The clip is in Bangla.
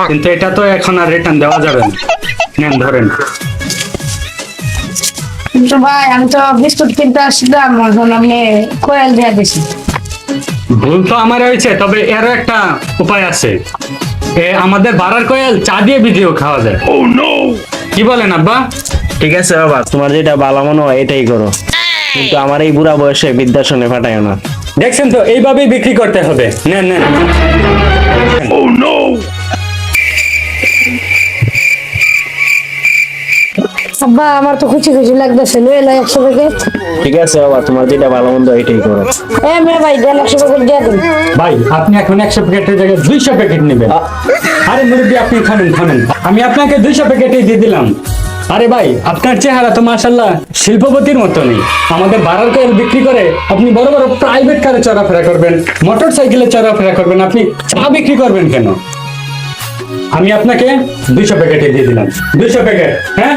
কিন্তু এটা তো এখন আর রিটার্ন দেওয়া যাবে না। নেন ধরেন। কিন্তু ভাই আমি তো বিস্কুট কিনতে আসছিলাম, এখন আপনি কোয়েল দিয়ে দিছি। ভুল তো আমার হয়েছে, তবে এরও একটা উপায় আছে। আমাদের বাড়ার কোয়েল চা দিয়ে ভিজিয়েও খাওয়া যায়। কি বলেন আব্বা? ঠিক আছে বাবা, তোমার যেটা ভালো মনে হয় এটাই করো, কিন্তু আমার এই বুড়া বয়সে বৃদ্ধাশ্রমে পাঠায় না। দেখছেন তো, এইভাবেই বিক্রি করতে হবে। নেন নেন। আব্বা আমার তো খুশি খুশি লাগতেছে, লয়ে লাই 100 প্যাকেট। ঠিক আছে বাবা, তোমার যেটা ভালো মন্দ এটাই করো। মেয়ে ভাই দেন 100 প্যাকেট দিয়ে দিন। ভাই আপনি এখন 100 প্যাকেটের জায়গায় 200 প্যাকেট নেবেন। আরে মুরব্বী আপনি থামেন থামেন, আমি আপনাকে 200 প্যাকেটই দিয়ে দিলাম। আরে ভাই আপনার চেহারা তো মাশাআল্লাহ শিল্পপতির মতো নেই। আমাদের বাড়ার কোয়েল বিক্রি করে আপনি বড় বড় প্রাইভেট কারে চলাফেরা করবেন, মোটর সাইকেলে চলাফেরা করবেন, আপনি চা বিক্রি করবেন কেন? আমি আপনাকে 200 প্যাকেটই দিয়ে দিলাম। 200 প্যাকেট, হ্যাঁ।